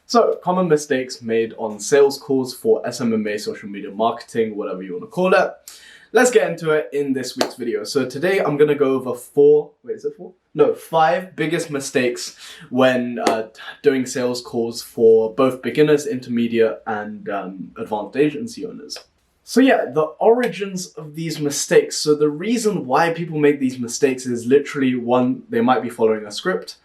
So, common mistakes made on sales calls for SMMA, social media marketing, whatever you want to call it. Let's get into it in this week's video. So today I'm going to go over five biggest mistakes when doing sales calls for both beginners, intermediate, and advanced agency owners. So yeah, the origins of these mistakes. So the reason why people make these mistakes is literally one, they might be following a script.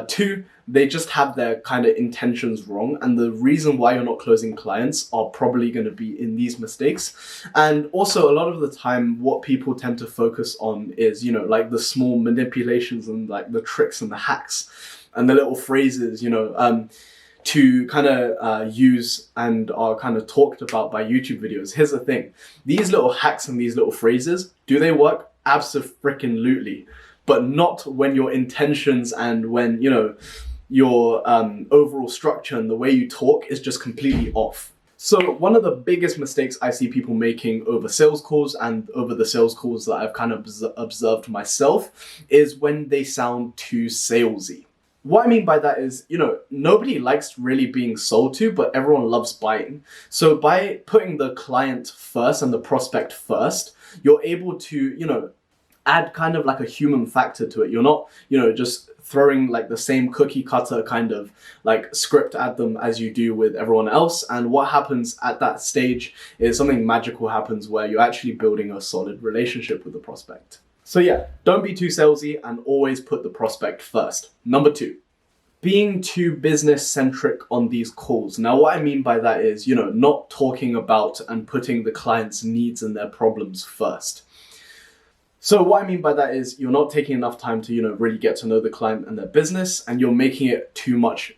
Two, they just have their kind of intentions wrong, and the reason why you're not closing clients are probably going to be in these mistakes. And also, a lot of the time, what people tend to focus on is, like the small manipulations and like the tricks and the hacks and the little phrases, to kind of use and are kind of talked about by YouTube videos. Here's the thing. These little hacks and these little phrases, do they work? Abso-freaking-lutely. But not when your intentions and when, your overall structure and the way you talk is just completely off. So one of the biggest mistakes I see people making over sales calls and over the sales calls that I've kind of observed myself is when they sound too salesy. What I mean by that is, nobody likes really being sold to, but everyone loves buying. So by putting the client first and the prospect first, you're able to, add kind of like a human factor to it. You're not, just throwing like the same cookie cutter kind of like script at them as you do with everyone else. And what happens at that stage is something magical happens where you're actually building a solid relationship with the prospect. So yeah, don't be too salesy and always put the prospect first. Number two, being too business-centric on these calls. Now, what I mean by that is, not talking about and putting the client's needs and their problems first. So what I mean by that is you're not taking enough time to, really get to know the client and their business, and you're making it too much,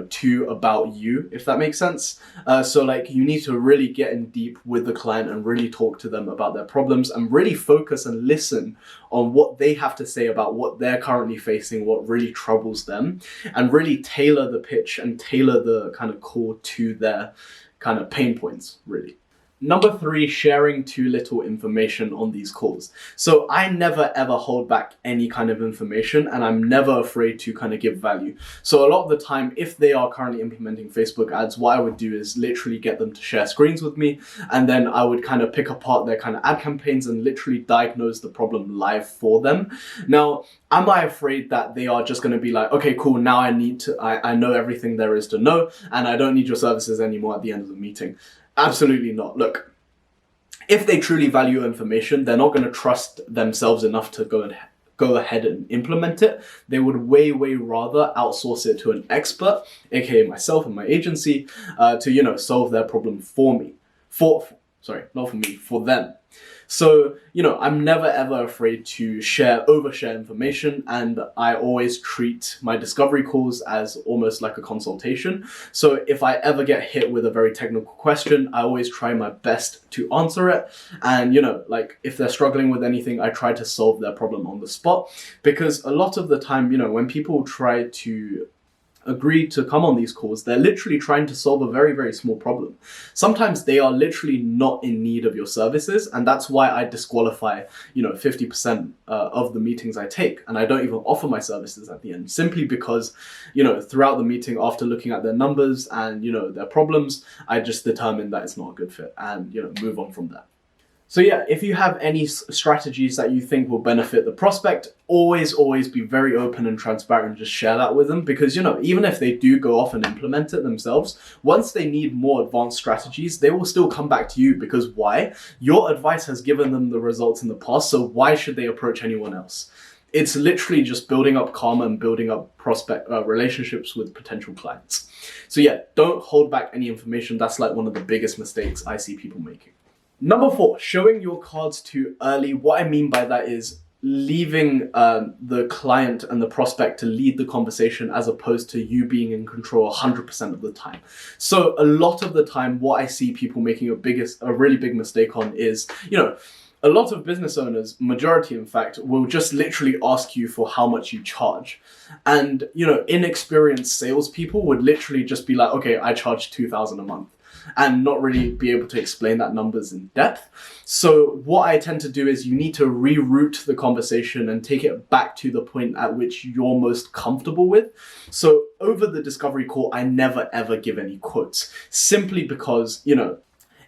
too about you, if that makes sense. So like you need to really get in deep with the client and really talk to them about their problems and really focus and listen on what they have to say about what they're currently facing, what really troubles them, and really tailor the pitch and tailor the kind of call to their kind of pain points, really. Number three, sharing too little information on these calls. So I never ever hold back any kind of information, and I'm never afraid to kind of give value. So a lot of the time, if they are currently implementing Facebook ads, what I would do is literally get them to share screens with me, and then I would kind of pick apart their kind of ad campaigns and literally diagnose the problem live for them. Now, am I afraid that they are just going to be like, okay, cool, now I know everything there is to know, and I don't need your services anymore at the end of the meeting? Absolutely not. Look, if they truly value information, they're not going to trust themselves enough to go ahead and implement it. They would way rather outsource it to an expert, aka myself and my agency, to solve their problem for me. Not for me, for them. So, I'm never ever afraid to overshare information, and I always treat my discovery calls as almost like a consultation. So if I ever get hit with a very technical question, I always try my best to answer it. And, like if they're struggling with anything, I try to solve their problem on the spot, because a lot of the time, when people try to agree to come on these calls, they're literally trying to solve a very small problem. Sometimes they are literally not in need of your services, and that's why I disqualify 50% of the meetings I take, and I don't even offer my services at the end, simply because throughout the meeting, after looking at their numbers and their problems, I just determine that it's not a good fit and move on from there. So yeah, if you have any strategies that you think will benefit the prospect, always be very open and transparent and just share that with them, because even if they do go off and implement it themselves, once they need more advanced strategies, they will still come back to you, because why? Your advice has given them the results in the past, so why should they approach anyone else? It's literally just building up karma and building up prospect relationships with potential clients. So yeah, don't hold back any information. That's like one of the biggest mistakes I see people making. Number four, showing your cards too early. What I mean by that is leaving the client and the prospect to lead the conversation, as opposed to you being in control 100% of the time. So a lot of the time, what I see people making a really big mistake on is, a lot of business owners, majority in fact, will just literally ask you for how much you charge. And, inexperienced salespeople would literally just be like, okay, I charge $2,000 a month. and not really be able to explain that numbers in depth. So what I tend to do is you need to reroute the conversation and take it back to the point at which you're most comfortable with. So over the discovery call, I never ever give any quotes, simply because,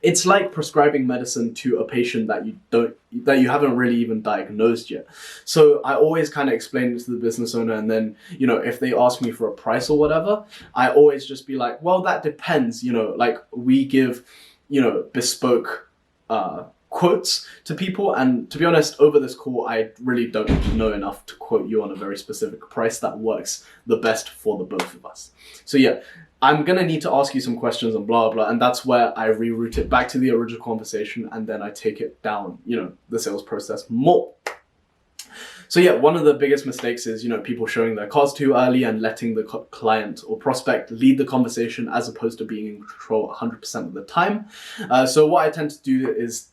it's like prescribing medicine to a patient that you haven't really even diagnosed yet. So I always kind of explain it to the business owner, and then, if they ask me for a price or whatever, I always just be like, well, that depends, like we give, bespoke quotes to people. And to be honest, over this call, I really don't know enough to quote you on a very specific price that works the best for the both of us. So yeah, I'm going to need to ask you some questions and blah, blah, and that's where I reroute it back to the original conversation, and then I take it down, the sales process more. So yeah, one of the biggest mistakes is, people showing their cards too early and letting the client or prospect lead the conversation as opposed to being in control 100% of the time. So what I tend to do is,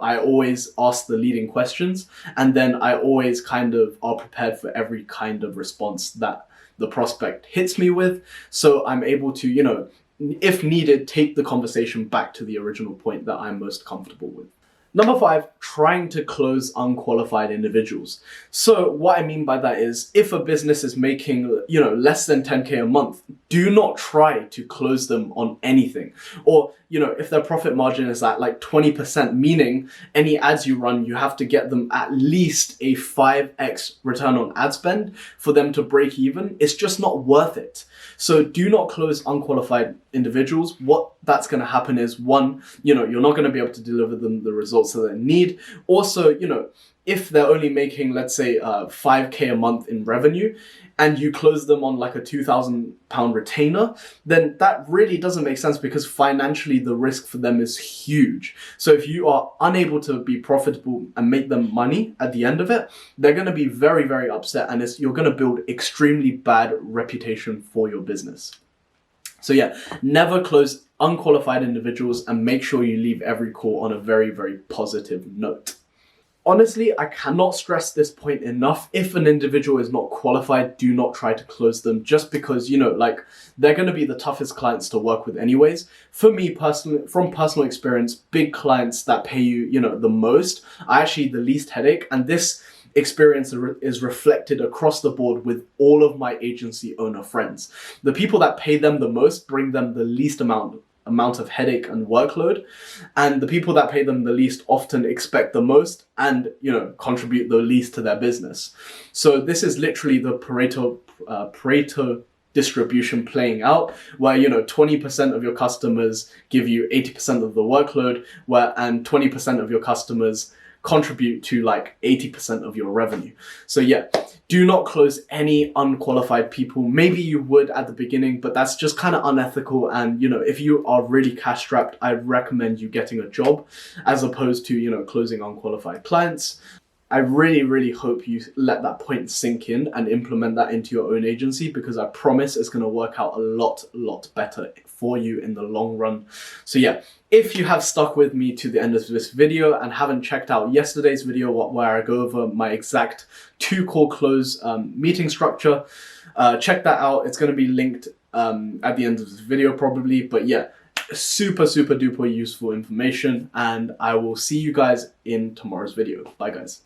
I always ask the leading questions, and then I always kind of are prepared for every kind of response that the prospect hits me with. So I'm able to, if needed, take the conversation back to the original point that I'm most comfortable with. Number 5, trying to close unqualified individuals. So what I mean by that is, if a business is making, less than 10K a month, do not try to close them on anything. Or, if their profit margin is at like 20%, meaning any ads you run, you have to get them at least a 5x return on ad spend for them to break even. It's just not worth it. So do not close unqualified individuals. What that's going to happen is, one, you're not going to be able to deliver them the results that they need. Also, if they're only making, let's say, 5K a month in revenue, and you close them on like a £2,000 retainer, then that really doesn't make sense, because financially the risk for them is huge. So if you are unable to be profitable and make them money at the end of it, they're going to be very, very upset, and you're going to build extremely bad reputation for your business. So yeah, never close unqualified individuals, and make sure you leave every call on a very, very positive note. Honestly, I cannot stress this point enough. If an individual is not qualified, do not try to close them, just because, they're going to be the toughest clients to work with anyways. For me personally, from personal experience, big clients that pay you, the most are actually the least headache. And this experience is reflected across the board with all of my agency owner friends. The people that pay them the most bring them the least amount of headache and workload, and the people that pay them the least often expect the most and contribute the least to their business. So this is literally the Pareto distribution playing out, where 20% of your customers give you 80% of the workload, and 20% of your customers contribute to like 80% of your revenue. So yeah, do not close any unqualified people. Maybe you would at the beginning, but that's just kind of unethical. And if you are really cash strapped, I'd recommend you getting a job as opposed to closing unqualified clients. I really, really hope you let that point sink in and implement that into your own agency, because I promise it's going to work out a lot better for you in the long run. So yeah, if you have stuck with me to the end of this video and haven't checked out yesterday's video where I go over my exact 2-call close meeting structure, check that out. It's going to be linked at the end of this video probably. But yeah, super duper useful information, and I will see you guys in tomorrow's video. Bye guys.